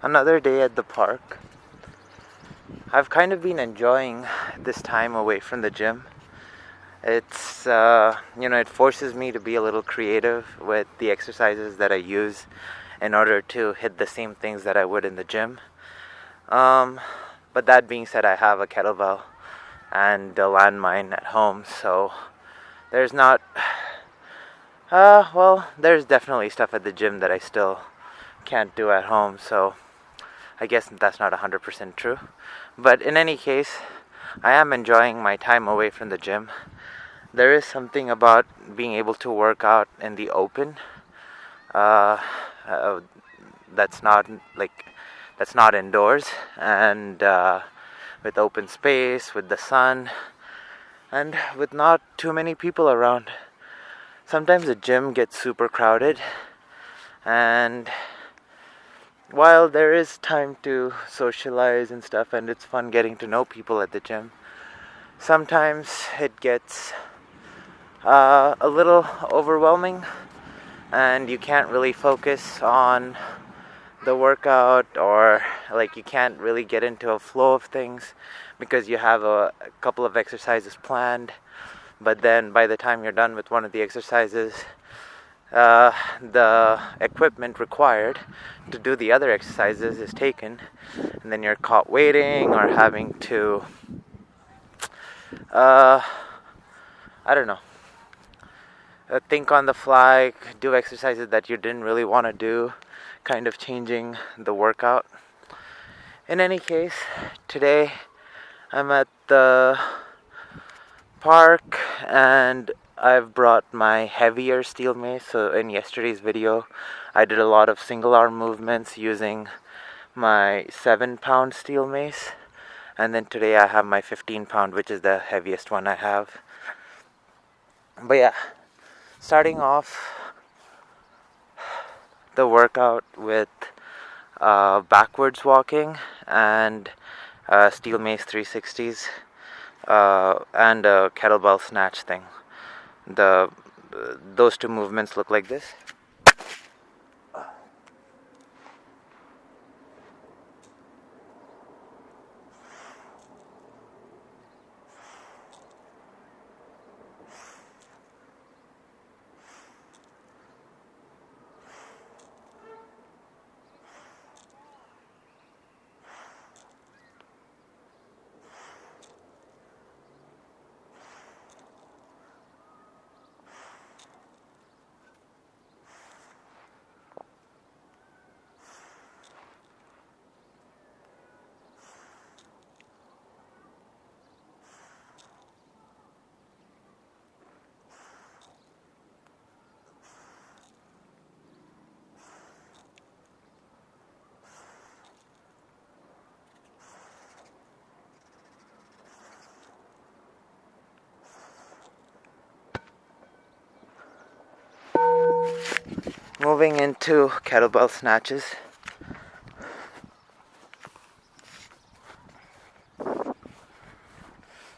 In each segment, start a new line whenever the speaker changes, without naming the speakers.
Another day at the park. I've kind of been enjoying this time away from the gym. It's, it forces me to be a little creative with the exercises that I use in order to hit the same things that I would in the gym. But that being said, I have a kettlebell and a landmine at home, so there's not, there's definitely stuff at the gym that I still can't do at home, so I guess that's not 100% true. But in any case, I am enjoying my time away from the gym. There is something about being able to work out in the open that's not indoors, and with open space, with the sun, and with not too many people around. Sometimes the gym gets super crowded, and while there is time to socialize and stuff, and it's fun getting to know people at the gym, sometimes it gets a little overwhelming, and you can't really focus on the workout, or you can't really get into a flow of things because you have a couple of exercises planned, but then by the time you're done with one of the exercises, the equipment required to do the other exercises is taken, and then you're caught waiting or having to think on the fly, do exercises that you didn't really want to do, kind of changing the workout. In any case, today I'm at the park and I've brought my heavier steel mace. So in yesterday's video, I did a lot of single arm movements using my 7-pound steel mace, and then today I have my 15-pound, which is the heaviest one I have. But yeah, starting off the workout with backwards walking and steel mace 360s and a kettlebell snatch thing. Those two movements look like this. Moving into kettlebell snatches.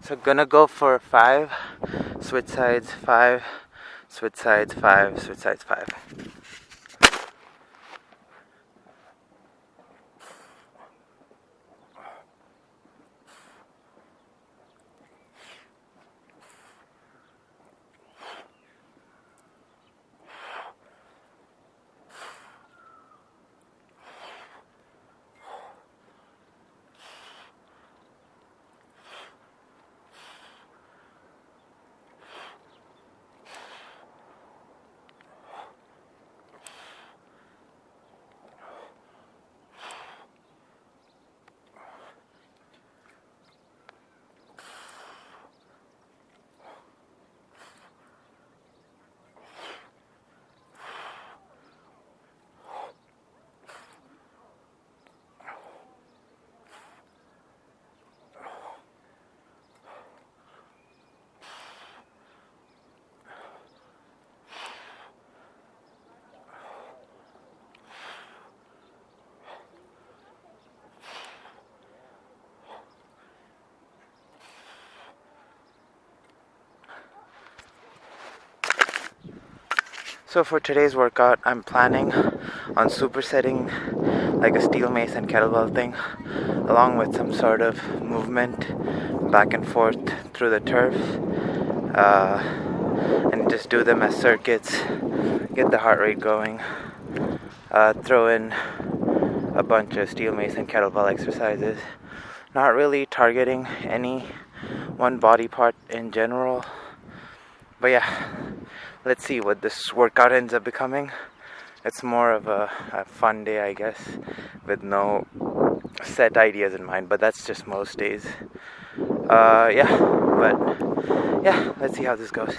So gonna go for 5, switch sides 5, switch sides 5, switch sides 5. So for today's workout, I'm planning on supersetting like a steel mace and kettlebell thing, along with some sort of movement back and forth through the turf, and just do them as circuits, get the heart rate going. Throw in a bunch of steel mace and kettlebell exercises, not really targeting any one body part in general. But yeah, let's see what this workout ends up becoming. It's more of a fun day, I guess, with no set ideas in mind, but that's just most days. Let's see how this goes.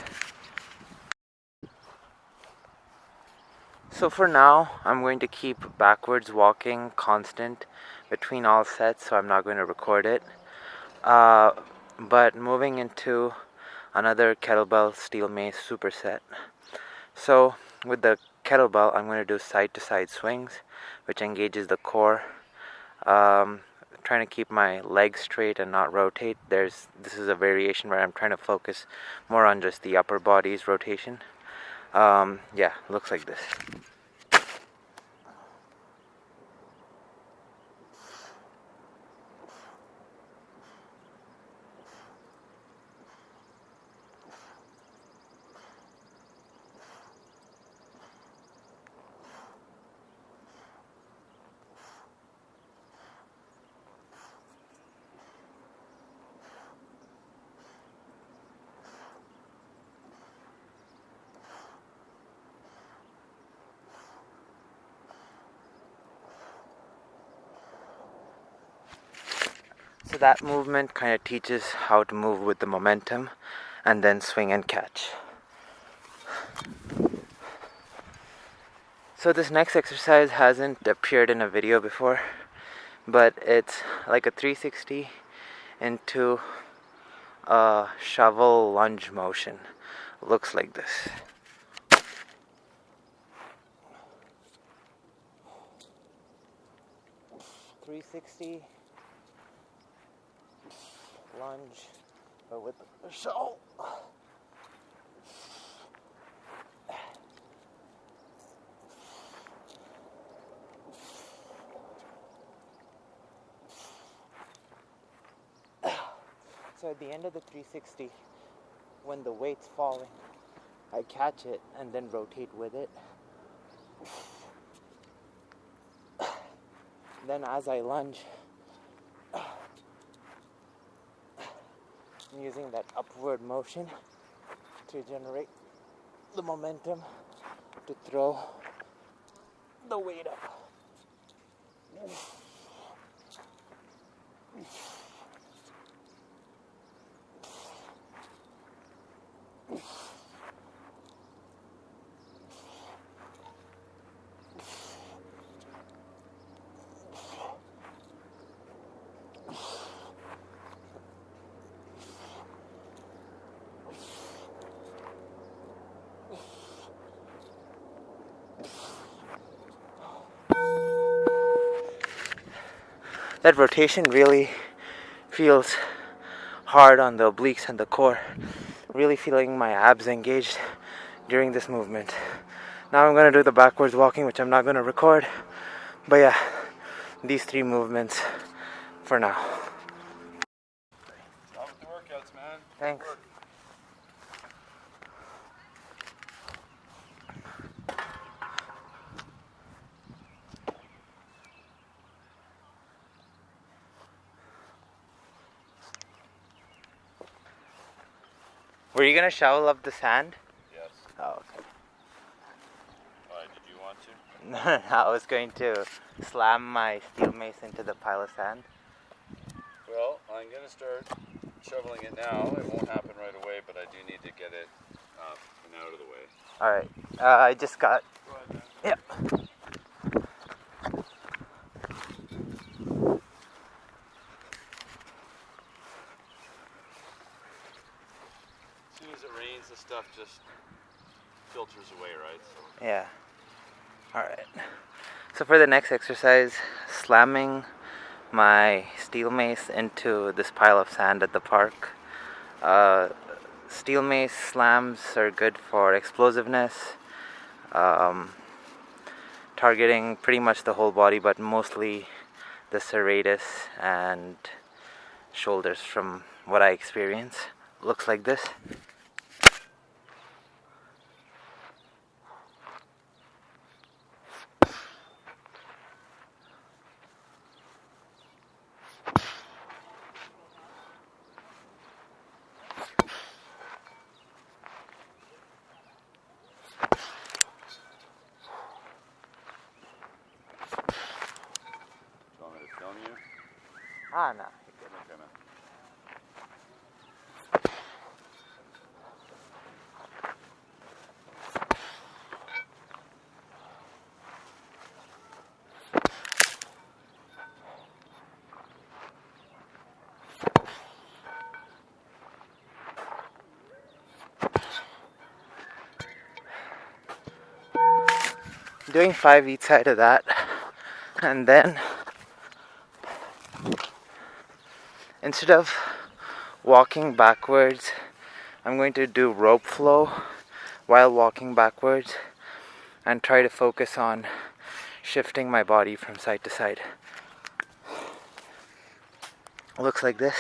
So for now, I'm going to keep backwards walking constant between all sets, so I'm not going to record it. But moving into another kettlebell steel mace superset. So with the kettlebell, I'm going to do side to side swings, which engages the core. Trying to keep my legs straight and not rotate. This is a variation where I'm trying to focus more on just the upper body's rotation. Looks like this. So that movement kind of teaches how to move with the momentum and then swing and catch. So this next exercise hasn't appeared in a video before, but it's like a 360 into a shovel lunge motion. Looks like this. .360 lunge, but with the shovel. So at the end of the 360, when the weight's falling, I catch it and then rotate with it. Then as I lunge, I'm using that upward motion to generate the momentum to throw the weight up. That rotation really feels hard on the obliques and the core. Really feeling my abs engaged during this movement. Now I'm going to do the backwards walking, which I'm not going to record. But yeah, these 3 movements for now.
Stop with the workouts, man.
Thanks. Were you gonna shovel up the sand?
Yes.
Oh, okay.
Why, did you want to?
No, I was going to slam my steel mace into the pile of sand.
Well, I'm going to start shoveling it now. It won't happen right away, but I do need to get it up and out of the way.
Alright, I just got...
Go ahead, man.
Yeah.
As soon as it rains, the stuff just filters away, right? So.
Yeah. Alright. So for the next exercise, slamming my steel mace into this pile of sand at the park. Steel mace slams are good for explosiveness, to targeting pretty much the whole body, but mostly the serratus and shoulders from what I experience. Looks like this. Ah, no.
Okay, man.
Doing 5 each side of that, and then instead of walking backwards, I'm going to do rope flow while walking backwards and try to focus on shifting my body from side to side. Looks like this.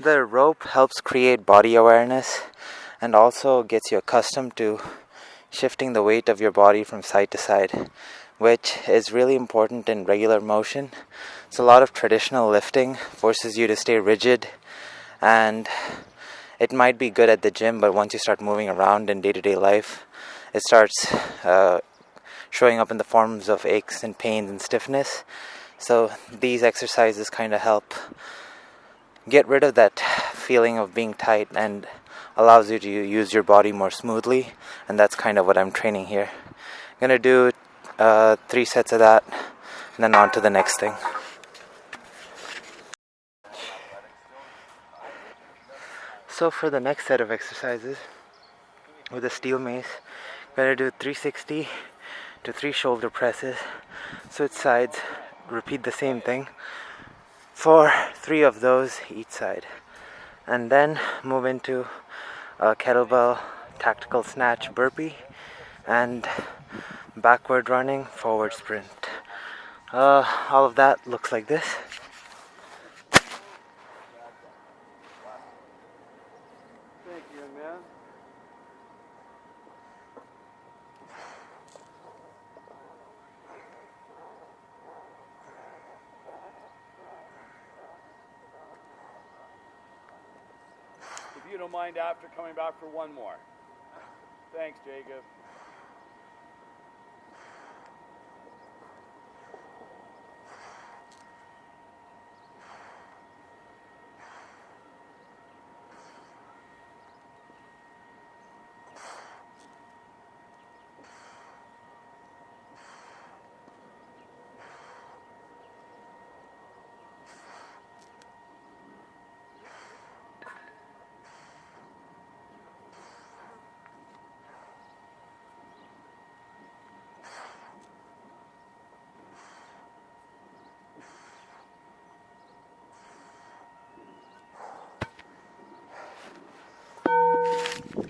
The rope helps create body awareness and also gets you accustomed to shifting the weight of your body from side to side, which is really important in regular motion. So a lot of traditional lifting forces you to stay rigid, and it might be good at the gym, but once you start moving around in day-to-day life, it starts showing up in the forms of aches and pains and stiffness. So these exercises kind of help get rid of that feeling of being tight and allows you to use your body more smoothly, and that's kind of what I'm training here. I'm going to do 3 sets of that and then on to the next thing. So for the next set of exercises with a steel mace, I'm going to do 360 to 3 shoulder presses, switch sides, repeat the same thing for 3 of those each side, and then move into a kettlebell tactical snatch burpee and backward running forward sprint. All of that looks like this.
Thank you, man. If you don't mind after coming back for one more. Thanks, Jacob.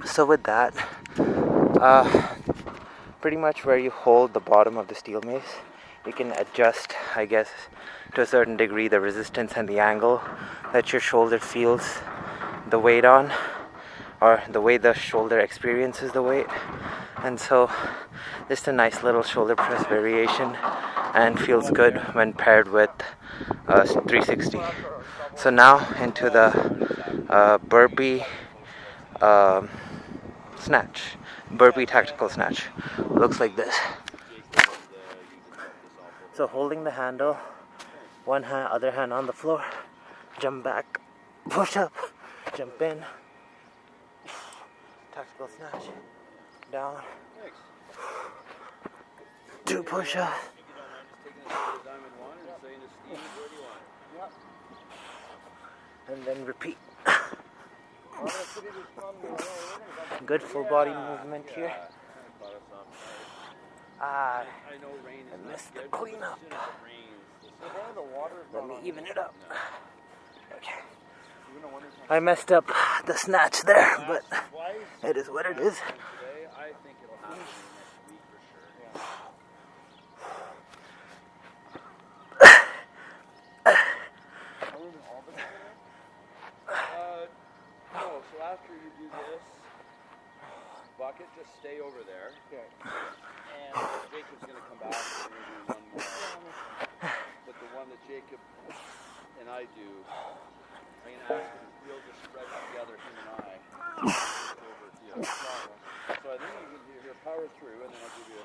So with that, pretty much where you hold the bottom of the steel mace, you can adjust, I guess, to a certain degree the resistance and the angle that your shoulder feels the weight on. or the way the shoulder experiences the weight. And so just a nice little shoulder press variation, and feels good when paired with 360. So now into the burpee snatch, burpee tactical snatch. Looks like this. So holding the handle, one hand, other hand on the floor, jump back, push up, jump in, tactical snatch, down, 2 push-ups, and then repeat. Good full body movement here. I missed the cleanup. Let me even it up. Okay. I messed up the snatch there, but it is what it is.
No, so after you do this bucket, just stay over there. Okay. And Jacob's going to come back and we're going to do one more. But the one that Jacob and I do, I'm going to ask him if we'll just spread together, him and I, over to you. So I think you can do power through, and then I'll give you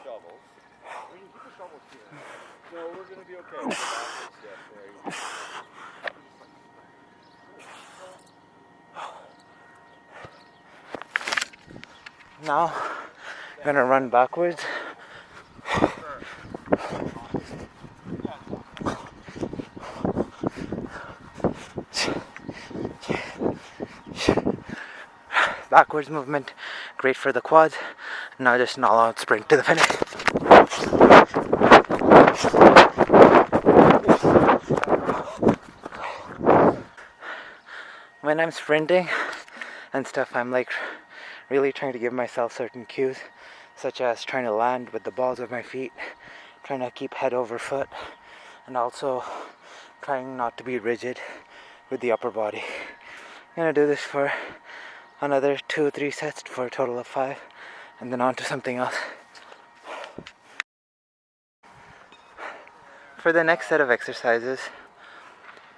shovels. We can keep the shovels here. No, we're going to be okay.
Now, I'm gonna run backwards. Backwards movement, great for the quads. Now just an all-out sprint to the finish. When I'm sprinting and stuff, I'm like really trying to give myself certain cues, such as trying to land with the balls of my feet, trying to keep head over foot, and also trying not to be rigid with the upper body. I'm gonna do this for another 2 or 3 sets for a total of 5, and then on to something else. For the next set of exercises,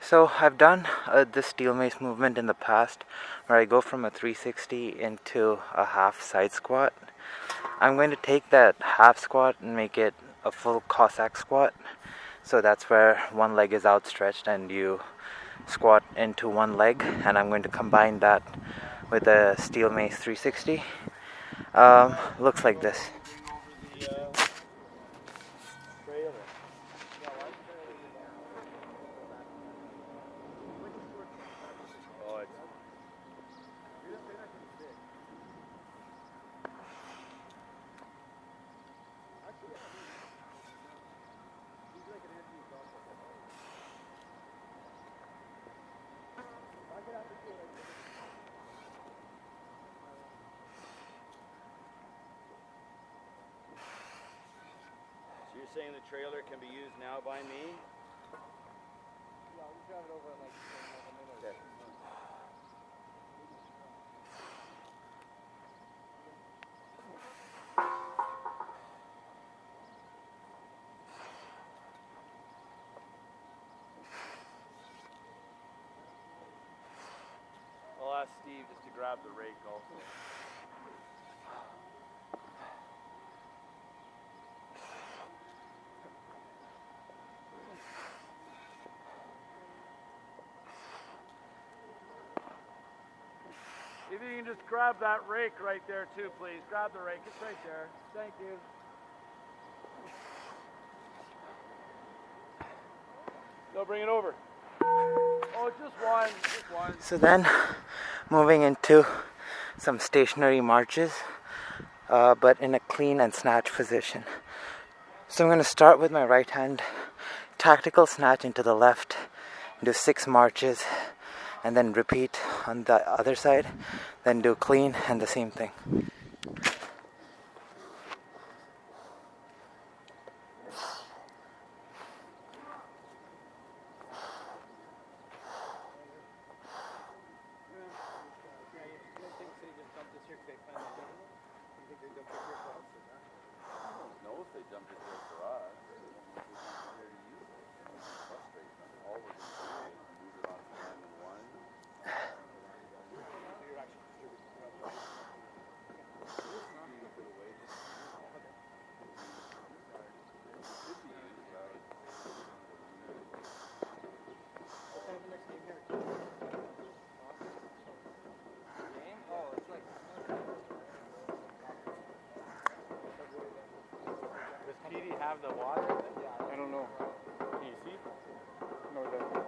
so I've done the steel mace movement in the past, where I go from a 360 into a half side squat. I'm going to take that half squat and make it a full Cossack squat. So that's where one leg is outstretched and you squat into one leg, and I'm going to combine that with a steel mace 360. Looks like this.
You're saying the trailer can be used now by me?
Yeah, we'll drive it over in like a minute.
Okay. I'll ask Steve just to grab the rake also. If you can just grab that rake right there too, please. Grab the rake. It's right there. Thank you. No, bring it over. Oh, just one. Just one.
So then, moving into some stationary marches, but in a clean and snatch position. So I'm going to start with my right hand, tactical snatch into the left, do 6 marches, and then repeat on the other side, then do clean and the same thing.
have the water in it?
I don't know. Can you see? No, it doesn't.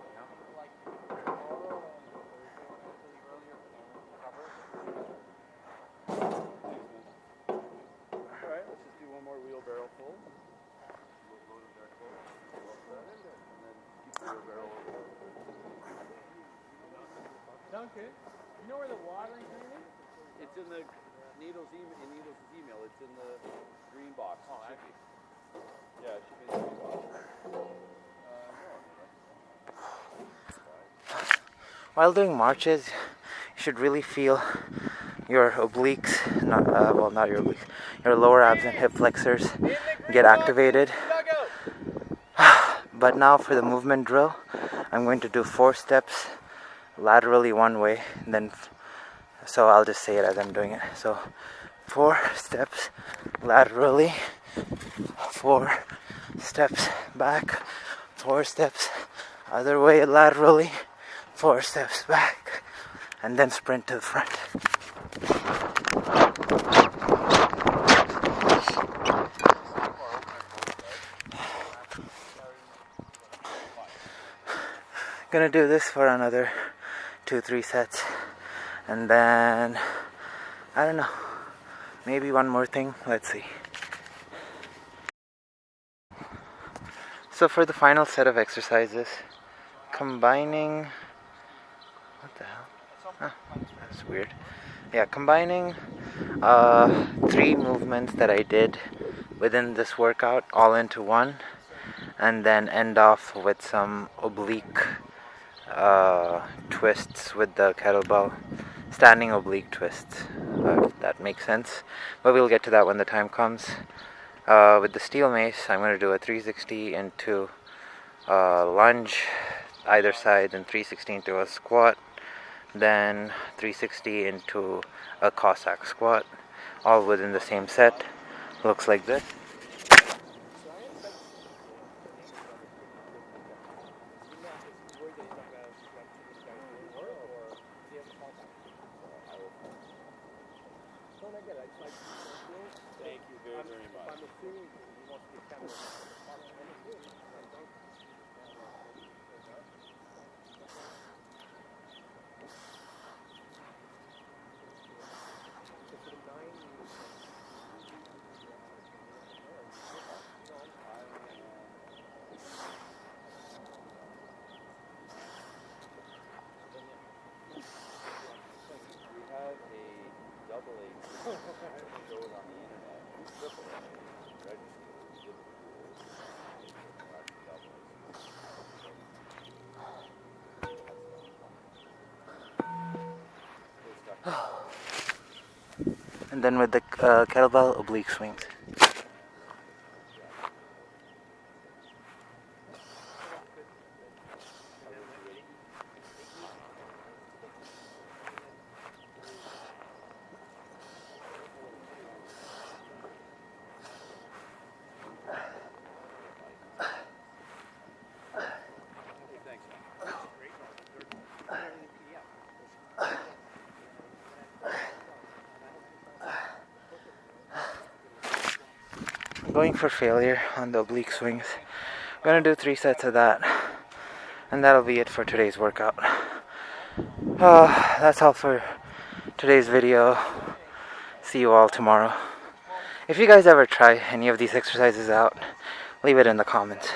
Like tomorrow and Thursday, earlier cover.
Alright, let's just do one more wheelbarrow full. We'll go to their full. And then keep the wheelbarrow over.
Duncan, you know where the watering can is?
It's in the Needle's email. It's in the green box.
Oh, actually.
Yeah, it should be in the green box.
While doing marches, you should really feel your obliques, not your obliques, your lower abs and hip flexors get activated. But now for the movement drill, I'm going to do 4 steps laterally one way, so I'll just say it as I'm doing it. So 4 steps laterally, 4 steps back, 4 steps other way laterally, 4 steps back, and then sprint to the front. Gonna do this for another 2-3 sets, and then I don't know, maybe one more thing. Let's see. So for the final set of exercises, combining, what the hell? That's weird. Yeah, combining 3 movements that I did within this workout all into one, and then end off with some oblique twists with the kettlebell, standing oblique twists, if that makes sense, but we'll get to that when the time comes. With the steel mace, I'm going to do a 360 into lunge either side, then 360 into a squat, then 360 into a Cossack squat, all within the same set. Looks like this.
Thank you very, very much.
I'm assuming he wants to get kind of
And then with the kettlebell oblique swings. Going for failure on the oblique swings. I'm gonna do 3 sets of that, and that'll be it for today's workout. That's all for today's video. See you all tomorrow. If you guys ever try any of these exercises out, leave it in the comments.